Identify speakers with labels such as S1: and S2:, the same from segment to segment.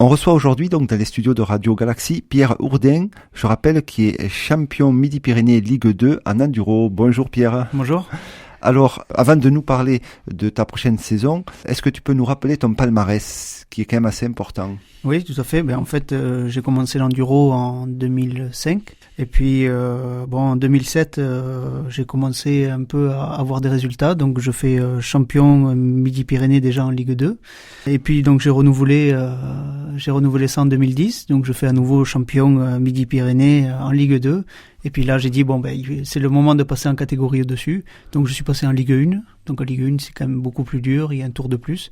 S1: On reçoit aujourd'hui donc dans les studios de Radio Galaxy Pierre Hourdin, je rappelle qui est champion Midi-Pyrénées Ligue 2 en enduro. Bonjour Pierre.
S2: Bonjour.
S1: Alors, avant de nous parler de ta prochaine saison, est-ce que tu peux nous rappeler ton palmarès qui est quand même assez important?
S2: Oui, tout à fait. En fait, j'ai commencé l'enduro en 2005. Et puis, en 2007, j'ai commencé un peu à avoir des résultats. Donc, je fais champion Midi-Pyrénées déjà en Ligue 2. Et puis, donc, j'ai renouvelé ça en 2010. Donc, je fais à nouveau champion Midi-Pyrénées en Ligue 2. Et puis là, j'ai dit, c'est le moment de passer en catégorie au-dessus. Donc, je suis passé en Ligue 1. Donc, en Ligue 1, c'est quand même beaucoup plus dur. Il y a un tour de plus.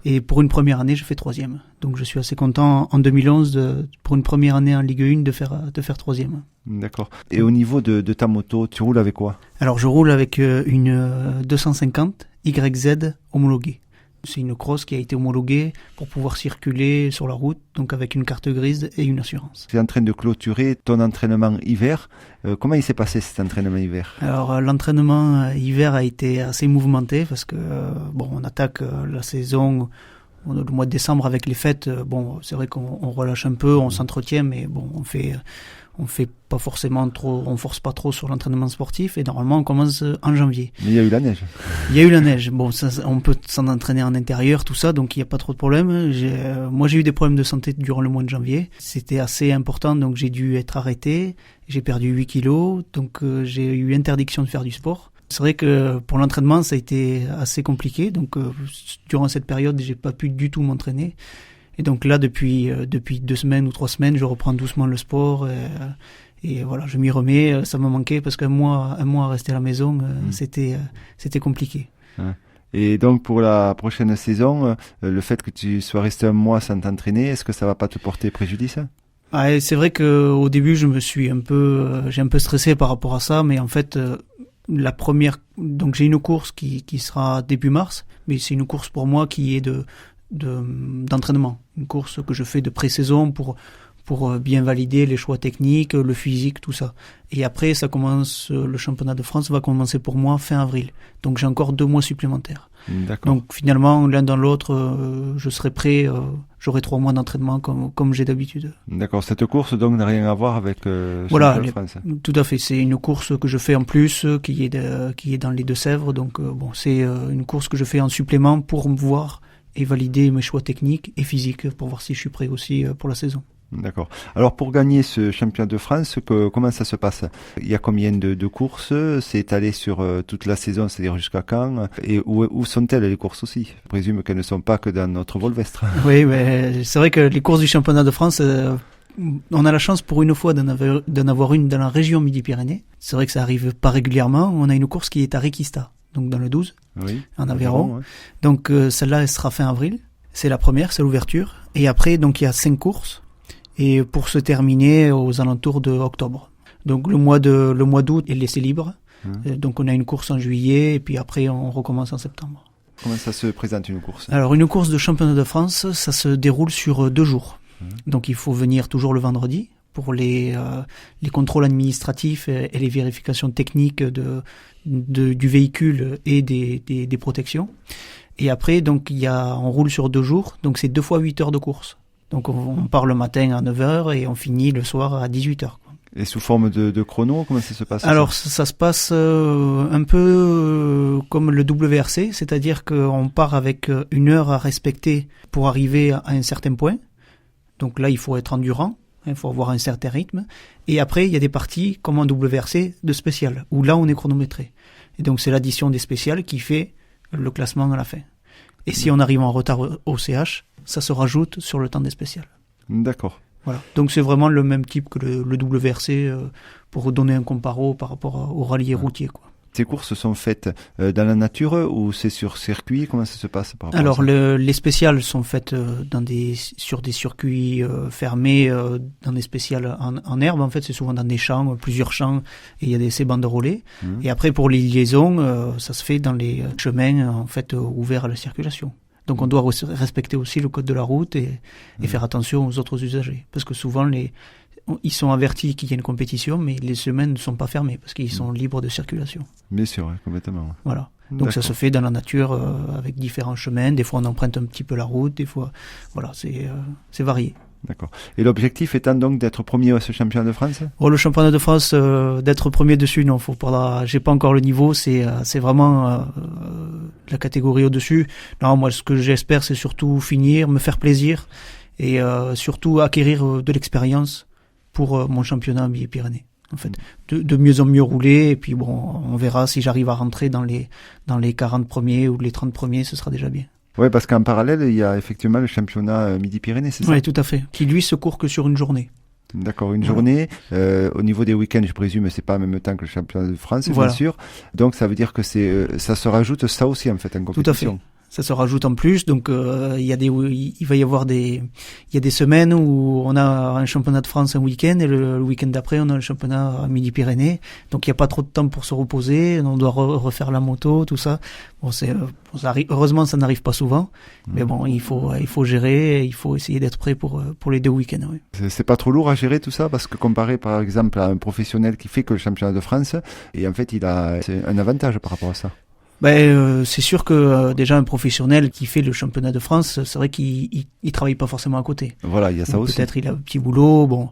S2: Et pour une première année, je fais 3e. Donc, je suis assez content en 2011, pour une première année en Ligue 1, de faire 3e.
S1: D'accord. Et au niveau de ta moto, tu roules avec quoi?
S2: Alors, je roule avec une 250 YZ homologuée. C'est une cross qui a été homologuée pour pouvoir circuler sur la route, donc avec une carte grise et une assurance.
S1: Tu es en train de clôturer ton entraînement hiver. Comment il s'est passé cet entraînement hiver?
S2: Alors l'entraînement hiver a été assez mouvementé parce que on attaque la saison le mois de décembre avec les fêtes. C'est vrai qu'on relâche un peu, on s'entretient, mais on fait pas forcément trop, on force pas trop sur l'entraînement sportif et normalement on commence en janvier.
S1: Mais il y a eu la neige.
S2: Il y a eu la neige. On peut s'en entraîner en intérieur, tout ça, donc il n'y a pas trop de problème. Moi j'ai eu des problèmes de santé durant le mois de janvier. C'était assez important, donc j'ai dû être arrêté. J'ai perdu 8 kilos, donc j'ai eu interdiction de faire du sport. C'est vrai que pour l'entraînement ça a été assez compliqué, donc durant cette période j'ai pas pu du tout m'entraîner. Et donc là, depuis 2 semaines ou 3 semaines, je reprends doucement le sport et voilà, je m'y remets. Ça me manquait parce qu'un mois à rester à la maison, c'était compliqué.
S1: Et donc pour la prochaine saison, le fait que tu sois resté un mois sans t'entraîner, est-ce que ça va pas te porter préjudice?
S2: C'est vrai que au début, j'ai un peu stressé par rapport à ça, mais en fait, donc j'ai une course qui sera début mars, mais c'est une course pour moi qui est d'entraînement, une course que je fais de pré-saison pour bien valider les choix techniques, le physique, tout ça. Et après, le championnat de France va commencer pour moi fin avril. Donc j'ai encore 2 mois supplémentaires.
S1: D'accord.
S2: Donc finalement, l'un dans l'autre, je serai prêt, j'aurai 3 mois d'entraînement comme j'ai d'habitude.
S1: D'accord, cette course donc n'a rien à voir avec
S2: voilà,
S1: championnat de France.
S2: Tout à fait, c'est une course que je fais en plus, qui est dans les Deux-Sèvres. Donc c'est une course que je fais en supplément pour me voir et valider mes choix techniques et physiques pour voir si je suis prêt aussi pour la saison.
S1: D'accord. Alors pour gagner ce championnat de France, comment ça se passe? Il y a combien de courses? C'est étalé sur toute la saison, c'est-à-dire jusqu'à quand? Et où sont-elles les courses aussi? Je présume qu'elles ne sont pas que dans notre Volvestre.
S2: Oui, mais c'est vrai que les courses du championnat de France, on a la chance pour une fois d'en avoir une dans la région Midi-Pyrénées. C'est vrai que ça arrive pas régulièrement. On a une course qui est à Requista, donc dans le 12, en Aveyron. Ouais. Donc celle-là, elle sera fin avril. C'est la première, c'est l'ouverture. Et après, donc il y a 5 courses. Et pour se terminer aux alentours de octobre. Donc le mois d'août est laissé libre. Donc on a une course en juillet et puis après on recommence en septembre.
S1: Comment ça se présente une course? Alors
S2: une course de championnat de France, ça se déroule sur 2 jours. Donc il faut venir toujours le vendredi pour les contrôles administratifs et les vérifications techniques du véhicule et des protections. Et après donc on roule sur 2 jours, donc c'est 2 fois 8 heures de course. Donc on part le matin à 9h et on finit le soir à 18h.
S1: Et sous forme de chrono, comment ça se passe?
S2: Alors ça se passe un peu comme le WRC, c'est-à-dire qu'on part avec 1 heure à respecter pour arriver à un certain point. Donc là il faut être endurant, il faut avoir un certain rythme. Et après il y a des parties comme en WRC de spécial, où là on est chronométré. Et donc c'est l'addition des spéciales qui fait le classement à la fin. Et si on arrive en retard au CH, ça se rajoute sur le temps des spéciales.
S1: D'accord.
S2: Voilà. Donc c'est vraiment le même type que le WRC pour donner un comparo par rapport au rallye routier, quoi.
S1: Ces courses sont faites dans la nature ou c'est sur circuit? Comment ça se passe par rapport
S2: Alors
S1: à ça?
S2: les spéciales sont faites sur des circuits fermés, dans des spéciales en herbe. En fait, c'est souvent dans des champs, plusieurs champs, et il y a ces banderolés. Et après pour les liaisons, ça se fait dans les chemins en fait ouverts à la circulation. Donc on doit respecter aussi le code de la route et faire attention aux autres usagers, parce que souvent ils sont avertis qu'il y a une compétition, mais les chemins ne sont pas fermés parce qu'ils sont libres de circulation.
S1: Bien sûr, complètement.
S2: Voilà. Donc ça se fait dans la nature avec différents chemins. Des fois on emprunte un petit peu la route, des fois voilà, c'est varié.
S1: D'accord. Et l'objectif étant donc d'être premier à ce championnat de France?
S2: Le championnat de France, d'être premier dessus, non, j'ai pas encore le niveau, c'est vraiment la catégorie au-dessus. Non, moi ce que j'espère c'est surtout finir, me faire plaisir et surtout acquérir de l'expérience pour mon championnat Midi-Pyrénées. En fait, de mieux en mieux rouler et puis bon, on verra si j'arrive à rentrer dans les 40 premiers ou les 30 premiers, ce sera déjà bien.
S1: Oui, parce qu'en parallèle, il y a effectivement le championnat Midi-Pyrénées, c'est ça?
S2: Oui, tout à fait. Qui lui se court que sur une journée.
S1: D'accord, une journée. Au niveau des week-ends, je présume, c'est pas en même temps que le championnat de France, bien sûr. Donc ça veut dire que ça se rajoute ça aussi en fait en compétition.
S2: Tout à fait. Ça se rajoute en plus, donc il va y avoir il y a des semaines où on a un championnat de France un week-end et le week-end d'après on a le championnat à Midi-Pyrénées. Donc il n'y a pas trop de temps pour se reposer, on doit refaire la moto, tout ça. Bon, heureusement ça n'arrive pas souvent, mais bon il faut gérer, il faut essayer d'être prêt pour les 2 week-ends. Oui.
S1: C'est pas trop lourd à gérer tout ça parce que comparé par exemple à un professionnel qui fait que le championnat de France, et en fait c'est un avantage par rapport à ça.
S2: C'est sûr que déjà un professionnel qui fait le championnat de France, c'est vrai qu'il travaille pas forcément à côté.
S1: Voilà, il y a ça aussi.
S2: Peut-être il a un petit boulot. Bon,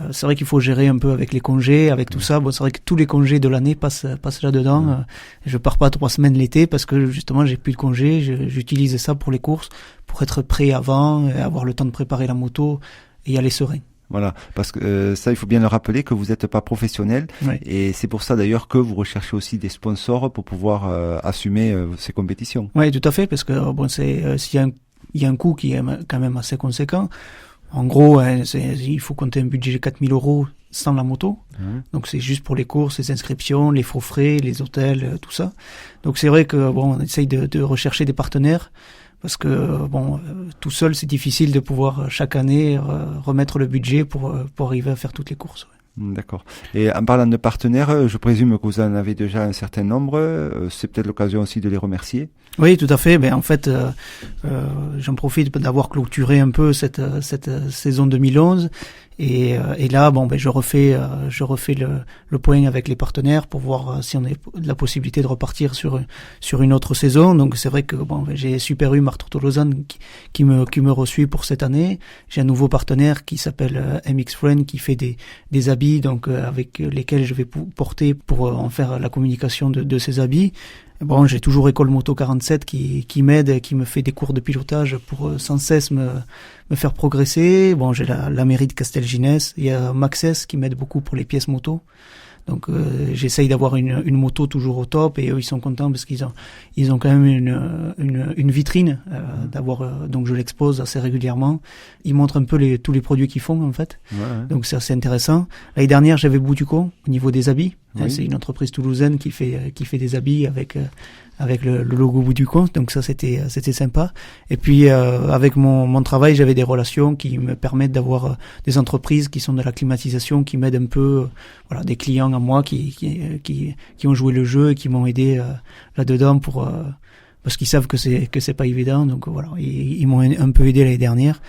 S2: c'est vrai qu'il faut gérer un peu avec les congés, avec tout ça. Bon, c'est vrai que tous les congés de l'année passent là-dedans. Je pars pas 3 semaines l'été parce que justement j'ai plus de congés. J'utilise ça pour les courses, pour être prêt avant, et avoir le temps de préparer la moto et y aller serein.
S1: Voilà, parce que ça, il faut bien le rappeler que vous n'êtes pas professionnel, et c'est pour ça d'ailleurs que vous recherchez aussi des sponsors pour pouvoir assumer ces compétitions.
S2: Oui, tout à fait, parce que bon, il y a un coût qui est quand même assez conséquent. En gros, il faut compter un budget de 4 000 € sans la moto. Donc c'est juste pour les courses, les inscriptions, les faux frais, les hôtels, tout ça. Donc c'est vrai que bon, on essaye de rechercher des partenaires. Parce que bon, tout seul c'est difficile de pouvoir chaque année remettre le budget pour arriver à faire toutes les courses.
S1: D'accord. Et en parlant de partenaires, je présume que vous en avez déjà un certain nombre. C'est peut-être l'occasion aussi de les remercier.
S2: Oui, tout à fait. En fait, j'en profite d'avoir clôturé un peu cette saison 2011. Et là, je refais le point avec les partenaires pour voir si on a la possibilité de repartir sur une autre saison. Donc c'est vrai que j'ai Super U Martortolozan qui me reçoit pour cette année. J'ai un nouveau partenaire qui s'appelle MX Friend qui fait des habits donc avec lesquels je vais porter pour en faire la communication de ces habits. Bon, j'ai toujours École Moto 47 qui m'aide, qui me fait des cours de pilotage pour sans cesse me faire progresser. Bon, j'ai la mairie de Castelginès, il y a Maxès qui m'aide beaucoup pour les pièces moto. Donc j'essaye d'avoir une moto toujours au top et eux ils sont contents parce qu'ils ont quand même une vitrine d'avoir donc je l'expose assez régulièrement. Ils montrent un peu tous les produits qu'ils font en fait. Donc c'est assez intéressant. L'année dernière j'avais Boutuco au niveau des habits. C'est une entreprise toulousaine qui fait des habits avec le logo Boutuco. Donc ça c'était sympa. Et puis avec mon travail j'avais des relations qui me permettent d'avoir des entreprises qui sont de la climatisation qui m'aident un peu des clients à moi qui ont joué le jeu et qui m'ont aidé là-dedans parce qu'ils savent que c'est pas évident. Donc voilà, ils m'ont un peu aidé l'année dernière.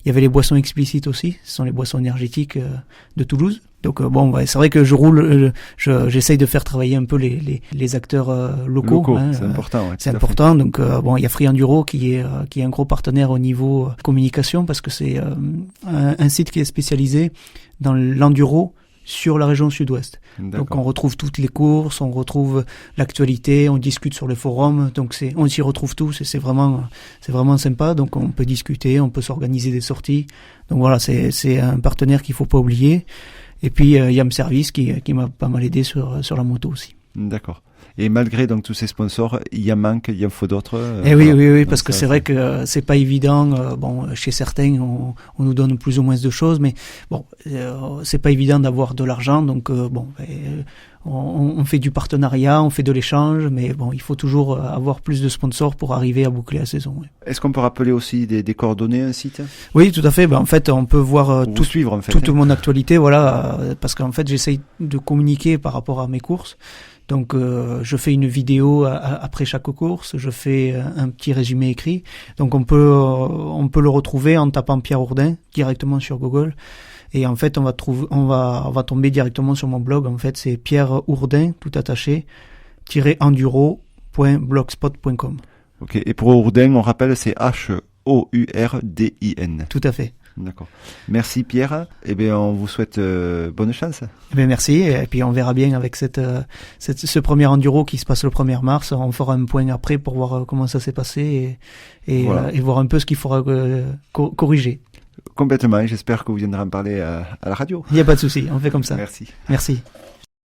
S2: Il y avait les boissons explicites aussi, ce sont les boissons énergétiques de Toulouse. Donc c'est vrai que je roule, j'essaye de faire travailler un peu les acteurs locaux.
S1: C'est important.
S2: C'est important. Donc il y a Free Enduro qui est un gros partenaire au niveau communication parce que c'est un site qui est spécialisé dans l'enduro sur la région sud-ouest. Donc on retrouve toutes les courses, on retrouve l'actualité, on discute sur les forums, donc on s'y retrouve tous et c'est vraiment sympa. Donc on peut discuter, on peut s'organiser des sorties. Donc voilà, c'est un partenaire qu'il faut pas oublier. Et puis Yam Service qui m'a pas mal aidé sur la moto aussi.
S1: D'accord. Et malgré donc tous ces sponsors, il en faut d'autres.
S2: Oui, parce que c'est vrai que c'est pas évident. Chez certains, on nous donne plus ou moins de choses, mais c'est pas évident d'avoir de l'argent. Donc on fait du partenariat, on fait de l'échange, mais il faut toujours avoir plus de sponsors pour arriver à boucler la saison. Oui.
S1: Est-ce qu'on peut rappeler aussi des coordonnées, un site?
S2: Oui, tout à fait. En fait, on peut voir
S1: suivre en fait,
S2: toute mon actualité, parce qu'en fait, j'essaye de communiquer par rapport à mes courses. Donc je fais une vidéo après chaque course, je fais un petit résumé écrit. Donc on peut le retrouver en tapant Pierre Ourdin directement sur Google. Et en fait on va tomber directement sur mon blog. En fait c'est Pierre Ourdin tout attaché -enduro hourdin.blogspot.com.
S1: Ok. Et pour Hourdin, on rappelle, c'est Hourdin.
S2: Tout à fait.
S1: D'accord. Merci Pierre. Eh bien, on vous souhaite bonne chance.
S2: Eh bien, merci. Et puis, on verra bien avec ce premier enduro qui se passe le 1er mars. On fera un point après pour voir comment ça s'est passé et voir un peu ce qu'il faudra corriger.
S1: Complètement. J'espère que vous viendrez en parler à la radio.
S2: Il n'y a pas de souci. On fait comme ça.
S1: Merci.
S2: Merci.